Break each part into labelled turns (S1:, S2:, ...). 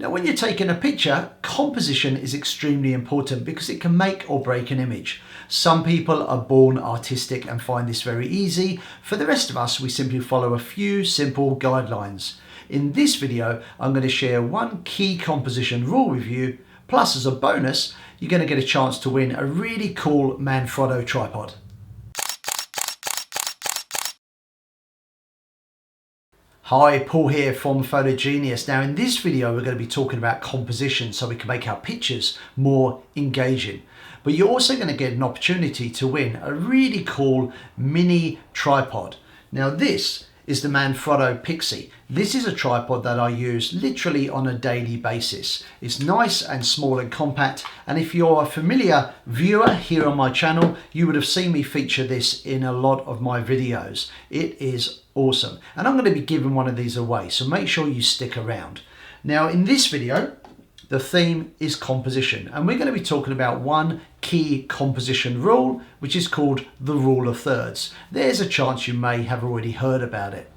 S1: Now, when you're taking a picture, composition is extremely important because it can make or break an image. Some people are born artistic and find this very easy. For the rest of us, we simply follow a few simple guidelines. In this video, I'm going to share one key composition rule with you, plus as a bonus, you're going to get a chance to win a really cool Manfrotto tripod. Hi, Paul here from Photogenius. Now in this video we're going to be talking about composition so we can make our pictures more engaging. But you're also going to get an opportunity to win a really cool mini tripod. Now this is the Manfrotto Pixie. This is a tripod that I use literally on a daily basis. It's nice and small and compact, and if you're a familiar viewer here on my channel, you would have seen me feature this in a lot of my videos. It is awesome, and I'm going to be giving one of these away, so make sure you stick around. Now in this video, the theme is composition, and we're going to be talking about one key composition rule, which is called the rule of thirds. There's a chance you may have already heard about it.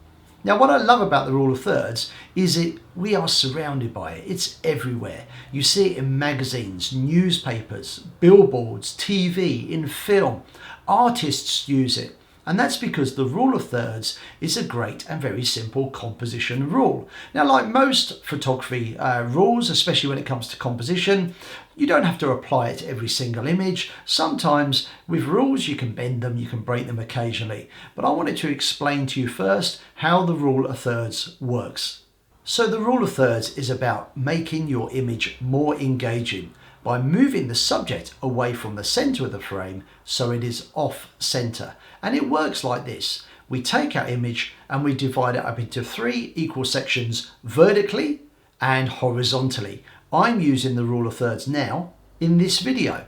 S1: Now what I love about the rule of thirds is we are surrounded by it. It's everywhere. You see it in magazines, newspapers, billboards, TV, in film. Artists use it. And that's because the rule of thirds is a great and very simple composition rule. Now, like most photography rules, especially when it comes to composition, you don't have to apply it to every single image. Sometimes with rules, you can bend them, you can break them occasionally. But I wanted to explain to you first how the rule of thirds works. So the rule of thirds is about making your image more engaging by moving the subject away from the center of the frame so it is off center. And it works like this. We take our image and we divide it up into 3 equal sections vertically and horizontally. I'm using the rule of thirds now in this video.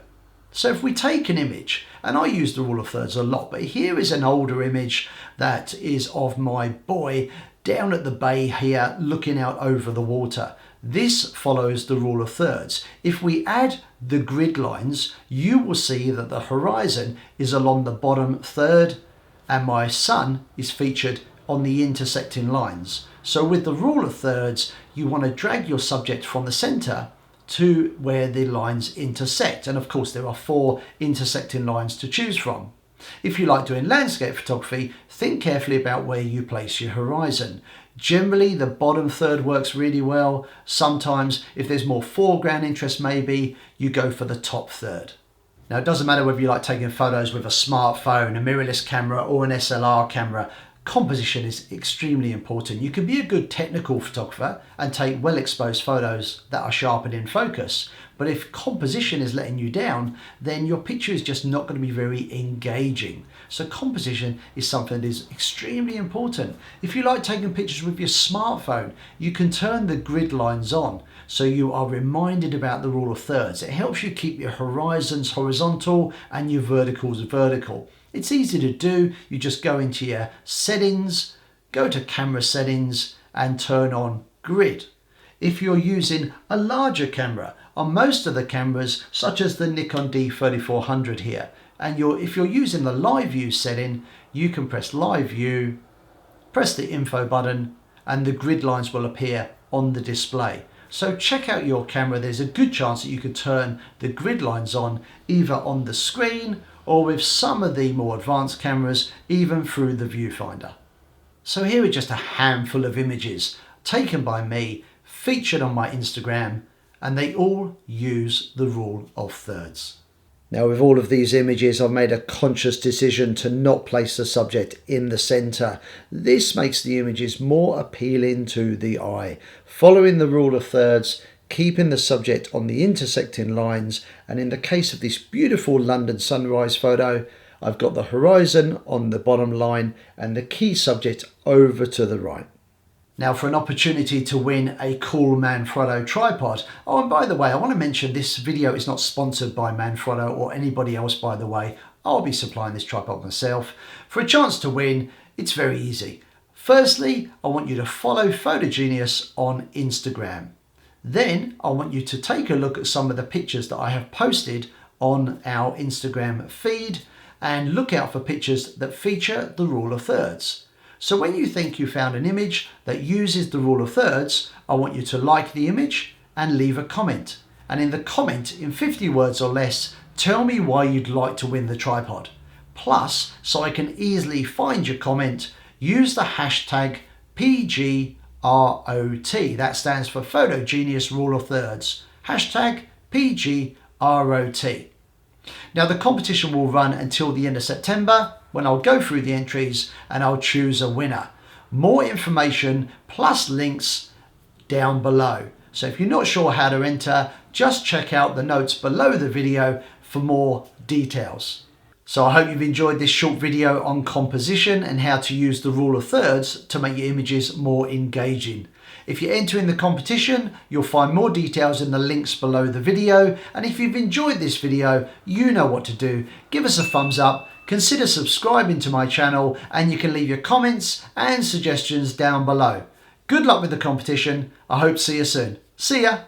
S1: So if we take an image, and I use the rule of thirds a lot, but here is an older image that is of my boy down at the bay here looking out over the water. This follows the rule of thirds. If we add the grid lines, you will see that the horizon is along the bottom third and my sun is featured on the intersecting lines. So with the rule of thirds, you want to drag your subject from the center to where the lines intersect. And of course, there are 4 intersecting lines to choose from. If you like doing landscape photography, think carefully about where you place your horizon. Generally, the bottom third works really well. Sometimes, if there's more foreground interest, maybe you go for the top third. Now, it doesn't matter whether you like taking photos with a smartphone, a mirrorless camera, or an SLR camera. Composition is extremely important. You can be a good technical photographer and take well exposed photos that are sharp and in focus. But if composition is letting you down, then your picture is just not going to be very engaging. So composition is something that is extremely important. If you like taking pictures with your smartphone, you can turn the grid lines on so you are reminded about the rule of thirds. It helps you keep your horizons horizontal and your verticals vertical. It's easy to do. You just go into your settings, go to camera settings and turn on grid. If you're using a larger camera, on most of the cameras, such as the Nikon D3400 here, and if you're using the live view setting, you can press live view, press the info button, and the grid lines will appear on the display. So check out your camera. There's a good chance that you could turn the grid lines on either on the screen or with some of the more advanced cameras, even through the viewfinder. So here are just a handful of images taken by me, featured on my Instagram, and they all use the rule of thirds. Now with all of these images, I've made a conscious decision to not place the subject in the center. This makes the images more appealing to the eye. Following the rule of thirds, keeping the subject on the intersecting lines, and in the case of this beautiful London sunrise photo, I've got the horizon on the bottom line and the key subject over to the right. Now for an opportunity to win a cool Manfrotto tripod. Oh, and by the way, I want to mention this video is not sponsored by Manfrotto or anybody else, by the way. I'll be supplying this tripod myself. For a chance to win, it's very easy. Firstly, I want you to follow Photogenius on Instagram. Then I want you to take a look at some of the pictures that I have posted on our Instagram feed and look out for pictures that feature the rule of thirds. So when you think you found an image that uses the rule of thirds, I want you to like the image and leave a comment. And in the comment, in 50 words or less, tell me why you'd like to win the tripod. Plus, so I can easily find your comment, use the hashtag PGROT. That stands for Photo Genius Rule of Thirds. Hashtag PGROT. Now the competition will run until the end of September, when I'll go through the entries and I'll choose a winner. More information plus links down below. So if you're not sure how to enter, just check out the notes below the video for more details. So I hope you've enjoyed this short video on composition and how to use the rule of thirds to make your images more engaging. If you're entering the competition, you'll find more details in the links below the video. And if you've enjoyed this video, you know what to do. Give us a thumbs up, consider subscribing to my channel, and you can leave your comments and suggestions down below. Good luck with the competition. I hope to see you soon. See ya.